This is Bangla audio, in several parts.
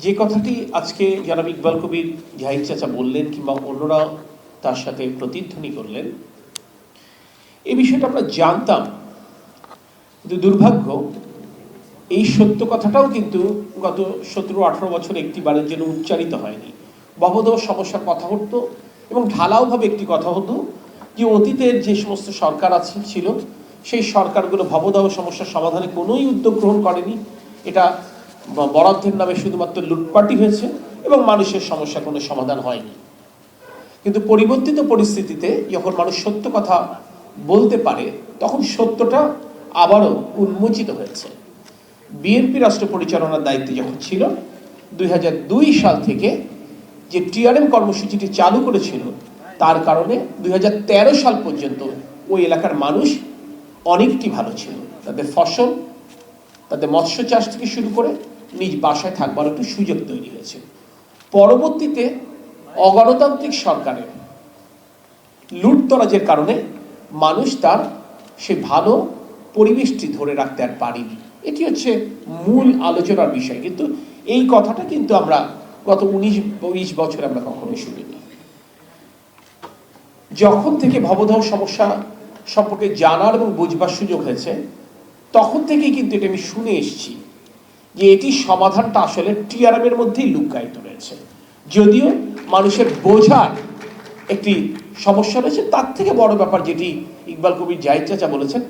যে কথাটি আজকে জনাব ইকবাল কবির জাহিদ চাচা বললেন কিংবা অন্যরা তার সাথে প্রতিধ্বনি করলেন, এই বিষয়টা আমরা জানতাম, কিন্তু দুর্ভাগ্য এই সত্য কথাটাও কিন্তু গত 17-18 বছরে একটি বারের জন্য উচ্চারিত হয়নি। ভবদহ সমস্যার কথা হতো এবং ঢালাওভাবে একটি কথা হতো যে অতীতের যে সমস্ত সরকার ছিল সেই সরকারগুলো ভবদহ সমস্যার সমাধানে কোনোই উদ্যোগ গ্রহণ করেনি। এটা বরাদ্দের নামে শুধুমাত্র লুটপাটি হয়েছে এবং মানুষের সমস্যা কোনো সমাধান হয়নি। কিন্তু পরিবর্তিত পরিস্থিতিতে যখন মানুষ সত্য কথা বলতে পারে তখন সত্যটা আবারও উন্মোচিত হয়েছে। বিএনপি রাষ্ট্র পরিচালনার দায়িত্বে যখন ছিল 2002 সাল থেকে যে টিআরএম কর্মসূচিটি চালু করেছিল তার কারণে 2013 সাল পর্যন্ত ওই এলাকার মানুষ অনেকটি ভালো ছিল। তাদের ফসল, তাদের মৎস্য চাষ থেকে শুরু করে নিজ বাসায় থাকবার একটু সুযোগ তৈরি হয়েছে। পরবর্তীতে অগণতান্ত্রিক সরকারের লুটতরাজের কারণে মানুষ তার সে ভালো পরিবেশটি ধরে রাখতে আর পারেনি। এটি হচ্ছে মূল আলোচনার বিষয়। কিন্তু এই কথাটা কিন্তু আমরা গত 19-20 বছর আমরা কখনোই শুনিনি। যখন থেকে ভবদহ সমস্যা সম্পর্কে জানার এবং বুঝবার সুযোগ হয়েছে তখন থেকেই কিন্তু এটা আমি শুনে এসেছি যে এটির সমাধানটা আসলে টিআরএমের মধ্যেই লুকায়িত রয়েছে। যদিও মানুষের বোঝার একটি সমস্যা রয়েছে, তার থেকে বড় ব্যাপার যেটি ইকবাল কবির জাহিদ চাচা বলেছেন,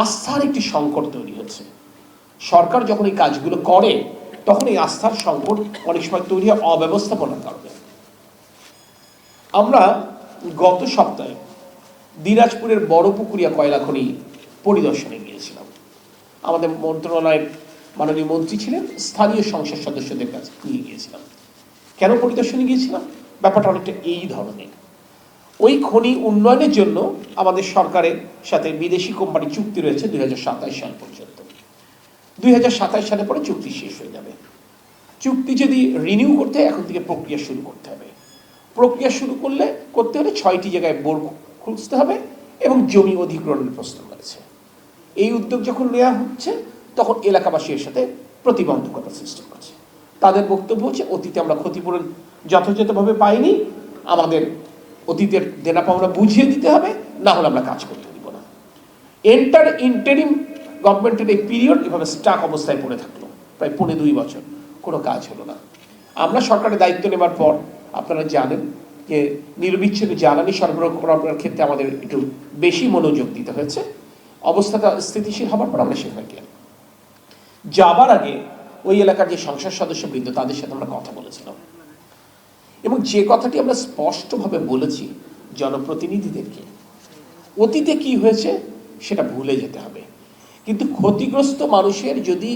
আস্থার একটি সংকট তৈরি হচ্ছে। সরকার যখন এই কাজগুলো করে তখন এই আস্থার সংকট অনেক সময় তৈরি হয় অব্যবস্থাপনার কারণে। আমরা গত সপ্তাহে দিনাজপুরের বড়পুকুরিয়া কয়লা খনি পরিদর্শনে গিয়েছিলাম। আমাদের মন্ত্রণালয়ের মাননীয় মন্ত্রী ছিলেন, স্থানীয় সংসদ সদস্যদের কাছে নিয়ে গিয়েছিলাম। কেন পরিদর্শনে গিয়েছিলাম? ব্যাপারটা অনেকটা এই ধরনের। ওই খনি উন্নয়নের জন্য আমাদের সরকারের সাথে বিদেশি কোম্পানি চুক্তি রয়েছে 2027 সাল পর্যন্ত। 2027 সালের পরে চুক্তি শেষ হয়ে যাবে। চুক্তি যদি রিনিউ করতে এখন থেকে প্রক্রিয়া শুরু করতে হবে। প্রক্রিয়া শুরু করতে হলে 6টি জায়গায় বোর খুঁজতে হবে এবং জমি অধিগ্রহণের প্রস্তাব করেছে। এই উদ্যোগ যখন নেওয়া হচ্ছে তখন এলাকাবাসীর সাথে প্রতিবন্ধকতা সৃষ্টি করছে। তাদের বক্তব্য হচ্ছে অতীতে আমরা ক্ষতিপূরণ যথাযথভাবে পাইনি, আমাদের অতীতের দেনা পাওনা বুঝিয়ে দিতে হবে, না হলে আমরা কাজ করতে দিব না। ইন্টারিম গভর্নমেন্টের এই পিরিয়ড এভাবে স্টাক অবস্থায় পড়ে থাকলো প্রায় 2.5 বছর, কোনো কাজ হলো না। আমরা সরকারের দায়িত্ব নেবার পর আপনারা জানেন যে নিরবিচ্ছিন্ন জ্বালানি সরবরাহ করার ক্ষেত্রে আমাদের একটু বেশি মনোযোগ দিতে হয়েছে। অবস্থাটা স্থিতিশীল হবার পর আমরা সেখানে গেলাম। যাবার আগে ওই এলাকার যে সংসদ সদস্যবৃন্দ তাদের সাথে আমরা কথা বলেছিলাম এবং যে কথাটি আমরা স্পষ্টভাবে বলেছি জনপ্রতিনিধিদেরকে, অতীতে কি হয়েছে সেটা ভুলে যেতে হবে, কিন্তু ক্ষতিগ্রস্ত মানুষের যদি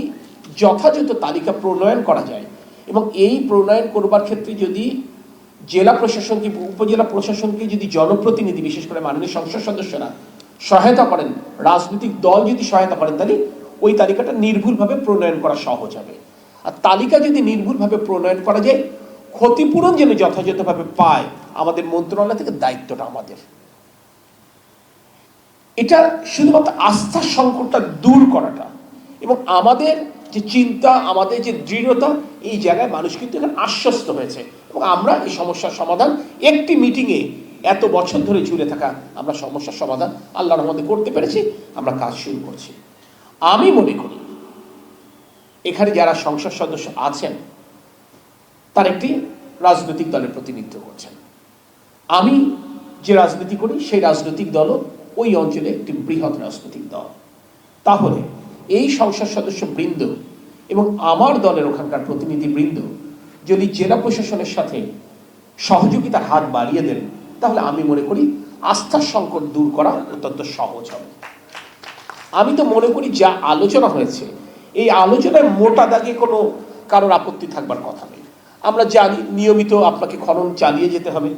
যথাযথ তালিকা প্রণয়ন করা যায় এবং এই প্রণয়ন করবার ক্ষেত্রে যদি জেলা প্রশাসনকে, উপজেলা প্রশাসনকে যদি জনপ্রতিনিধি, বিশেষ করে মাননীয় সংসদ সদস্যরা সহায়তা করেন, রাজনৈতিক দল যদি সহায়তা করেন, তাহলে ওই তালিকাটা নির্ভুলভাবে প্রণয়ন করা সহজ হবে। আর তালিকা যদি নির্ভুলভাবে প্রণয়ন করা যায়, ক্ষতিপূরণ যেন যথাযথভাবে পায়, আমাদের মন্ত্রণালয় থেকে দায়িত্বটা আমাদের। এটা শুধুমাত্র আস্থার সংকটটা দূর করাটা এবং আমাদের যে চিন্তা, আমাদের যে দৃঢ়তা, এই জায়গায় মানুষ কিন্তু এখানে আশ্বস্ত হয়েছে এবং আমরা এই সমস্যার সমাধান একটি মিটিংয়ে এত বছর ধরে ঝুলে থাকা আমরা সমস্যার সমাধান আল্লাহর রহমতে করতে পেরেছি। আমরা কাজ শুরু করছি। আমি মনে করি এখানে যারা সংসদ সদস্য আছেন তার একটি রাজনৈতিক দলের প্রতিনিধিত্ব করছেন। আমি যে রাজনীতি করি সেই রাজনৈতিক দলও ওই অঞ্চলে একটি বৃহৎ রাজনৈতিক দল। তাহলে এই সংসদ সদস্য বৃন্দ এবং আমার দলের ওখানকার প্রতিনিধি বৃন্দ যদি জেলা প্রশাসনের সাথে সহযোগিতার হাত বাড়িয়ে দেন, তাহলে আমি মনে করি আস্থার সংকট দূর করা অত্যন্ত সহজ হবে। আমি তো মনে করি যা আলোচনা হয়েছে, এই আলোচনায় মোটা দাগে কোনো কারোর আপত্তি থাকবার কথা নেই। আমরা জানি নিয়মিত আপনাকে খনন চালিয়ে যেতে হবে।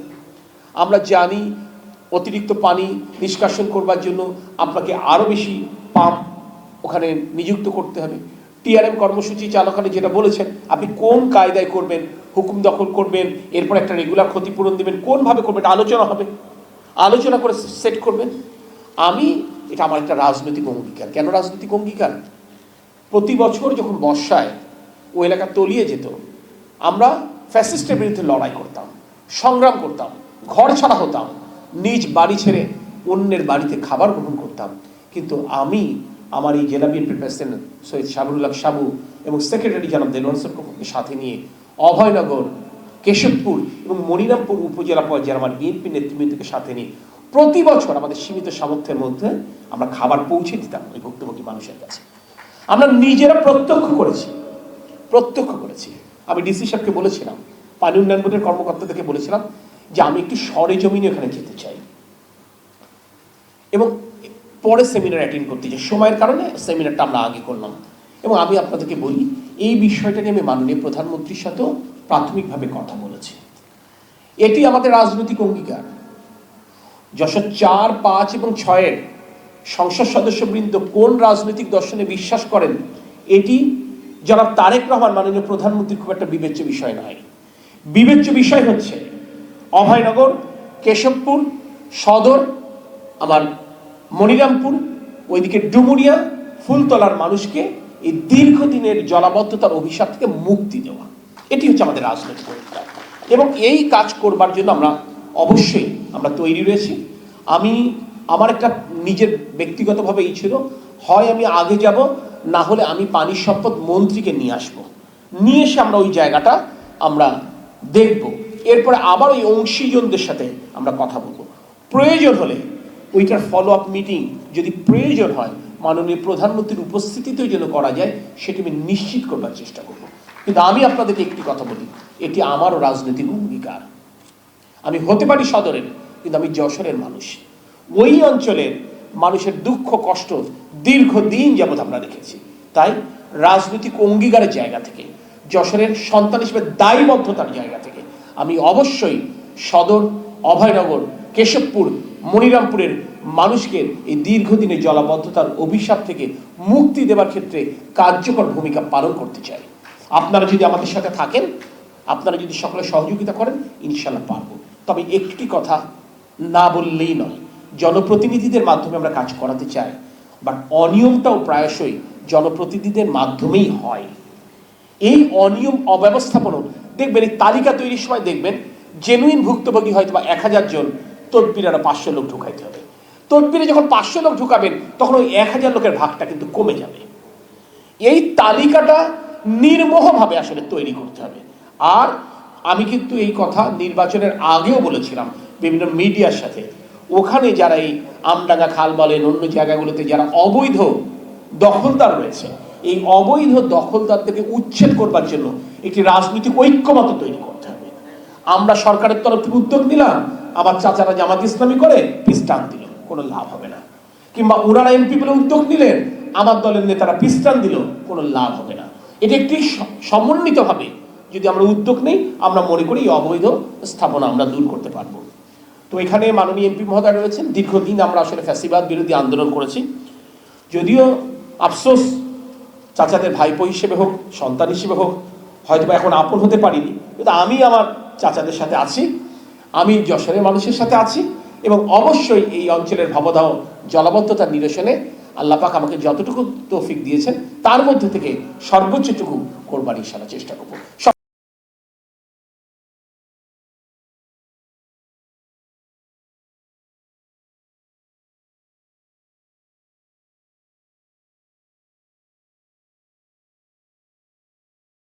আমরা জানি অতিরিক্ত পানি নিষ্কাশন করবার জন্য আপনাকে আরও বেশি পাম্প ওখানে নিযুক্ত করতে হবে। টিআরএম কর্মসূচি চালকালে যেটা বলেছেন, আপনি কোন কায়দায় করবেন, হুকুম দখল করবেন, এরপর একটা রেগুলার ক্ষতিপূরণ দেবেন, কোনভাবে করবেন, আলোচনা হবে, আলোচনা করে সেট করবেন। এটা আমার একটা রাজনৈতিক অঙ্গীকার। কেন রাজনৈতিক অঙ্গীকার? প্রতি বছর যখন বর্ষায় ও এলাকা তলিয়ে যেত, আমরা ফ্যাসিস্টের বিরুদ্ধে লড়াই করতাম, সংগ্রাম করতাম, ঘর ছাড়া হতাম, নিজ বাড়ি ছেড়ে অন্যের বাড়িতে খাবার গ্রহণ করতাম। কিন্তু আমি আমার এই জেলা বিএনপির প্রেসিডেন্ট সৈয়দ সাবরুল্লাহ সাবু এবং সেক্রেটারি জনাব দেলোয়ার হোসেন খোকনকে সাথে নিয়ে অভয়নগর, কেশবপুর এবং মনিরামপুর উপজেলা পর্যায়ে আমার বিএনপি নেতৃবৃন্দকে সাথে নিয়ে প্রতি বছর আমাদের সীমিত সামর্থ্যের মধ্যে আমরা খাবার পৌঁছে দিতাম ওই ভুক্তভোগী মানুষের কাছে। আমরা নিজেরা প্রত্যক্ষ করেছি। আমি ডিসি সাহেবকে বলেছিলাম, পানি উন্নয়ন বোর্ডের কর্মকর্তাদেরকে বলেছিলাম যে আমি একটু সরেজমিনে ওখানে যেতে চাই এবং পরে সেমিনার অ্যাটেন্ড করতে চাই। সময়ের কারণে সেমিনারটা আমরা আগে করলাম। এবং আমি আপনাদেরকে বলি, এই বিষয়টা নিয়ে আমি মাননীয় প্রধানমন্ত্রীর সাথেও প্রাথমিকভাবে কথা বলেছি। এটি আমাদের রাজনৈতিক অঙ্গীকার। যশোর 4, 5 এবং 6-এর সংসদ সদস্যবৃন্দ কোন রাজনৈতিক দর্শনে বিশ্বাস করেন এটি জনাব তারেক রহমান মাননীয় প্রধানমন্ত্রীর খুব একটা বিবেচ্য বিষয় নয়। বিবেচ্য বিষয় হচ্ছে অভয়নগর, কেশবপুর, সদর, আমার মনিরামপুর, ওইদিকে ডুমুরিয়া, ফুলতলার মানুষকে এই দীর্ঘদিনের জলাবদ্ধতার অভিশাপ থেকে মুক্তি দেওয়া। এটি হচ্ছে আমাদের রাজনৈতিক অধিকার এবং এই কাজ করবার জন্য অবশ্যই আমরা তৈরি রয়েছি। আমার একটা নিজের ব্যক্তিগতভাবে এই ছিল, হয় আমি আগে যাব, না হলে আমি পানি সম্পদ মন্ত্রীকে নিয়ে আসবো, নিয়ে এসে আমরা ওই জায়গাটা আমরা দেখব। এরপরে আবার ওই অংশীজনদের সাথে আমরা কথা বলবো। প্রয়োজন হলে ওইটার ফলো আপ মিটিং যদি প্রয়োজন হয় মাননীয় প্রধানমন্ত্রীর উপস্থিতিতেও যেন করা যায় সেটি আমি নিশ্চিত করবার চেষ্টা করব। কিন্তু আমি আপনাদেরকে একটি কথা বলি, এটি আমারও রাজনৈতিক অঙ্গীকার। আমি হতে পারি সদরের, কিন্তু আমি যশোরের মানুষ। ওই অঞ্চলের মানুষের দুঃখ কষ্ট দীর্ঘদিন যাবৎ আমরা দেখেছি। তাই রাজনৈতিক অঙ্গীকারের জায়গা থেকে, যশোরের সন্তান হিসেবে দায়বদ্ধতার জায়গা থেকে আমি অবশ্যই সদর, অভয়নগর, কেশবপুর, মনিরামপুরের মানুষকে এই দীর্ঘদিনের জলাবদ্ধতার অভিশাপ থেকে মুক্তি দেওয়ার ক্ষেত্রে কার্যকর ভূমিকা পালন করতে চাই। আপনারা যদি আমাদের সাথে থাকেন, আপনারা যদি সকলে সহযোগিতা করেন, ইনশাল্লাহ পারবো। তবে একটি কথা না বললেই নয়, জনপ্রতিনিধিদের মাধ্যমে আমরা কাজ করাতে চাই, বাট অনিয়মটাও প্রায়শই জনপ্রতিনিধিদের মাধ্যমেই হয়। এই অনিয়ম অব্যবস্থাপনা দেখবেন, এই তালিকা তৈরির সময় দেখবেন জেনুইন ভুক্তভোগী হয়তো বা 1000 জন, তদবির আরো 500 লোক ঢুকাইতে হবে। তদবিরে যখন 500 লোক ঢুকাবেন তখন ওই 1000 লোকের ভাগটা কিন্তু কমে যাবে। এই তালিকাটা নির্মোহভাবে আসলে তৈরি করতে হবে। আর আমি কিন্তু এই কথা নির্বাচনের আগেও বলেছিলাম বিভিন্ন মিডিয়ার সাথে, ওখানে যারা এই আমডাঙ্গা খাল বলেন, অন্য জায়গাগুলোতে যারা অবৈধ দখলদার রয়েছে, এই অবৈধ দখলদারদেরকে উচ্ছেদ করবার জন্য একটি রাজনৈতিক ঐক্যমত তৈরি করতে হবে। আমরা সরকারের তরফ থেকে উদ্যোগ নিলাম, আমার চাচারা জামাত ইসলামী করে পিস্টান দিল, কোনো লাভ হবে না। কিংবা ওনারা এমপি বলে উদ্যোগ নিলেন, আমার দলের নেতারা পিস্টান দিল, কোনো লাভ হবে না। এটি একটি সমন্বিতভাবে যদি আমরা উদ্যোগ নেই, আমরা মনে করি এই অবৈধ স্থাপনা আমরা দূর করতে পারবো। তো এখানে মাননীয় এমপি মহোদয় রয়েছেন। দীর্ঘদিন আমরা আসলে ফ্যাসিবাদ বিরোধী আন্দোলন করেছি। যদিও আফসোস চাচাদের ভাইপো হিসেবে হোক, সন্তান হিসেবে হোক, হয়তো এখন আপন হতে পারিনি, কিন্তু আমি আমার চাচাদের সাথে আছি, আমি যশোরের মানুষের সাথে আছি এবং অবশ্যই এই অঞ্চলের ভবদাহ জলাবদ্ধতা নিরসনে আল্লাহ পাক আমাকে যতটুকু তৌফিক দিয়েছেন তার মধ্যে থেকে সর্বোচ্চটুকু করবার ইনশাআল্লাহ চেষ্টা করব।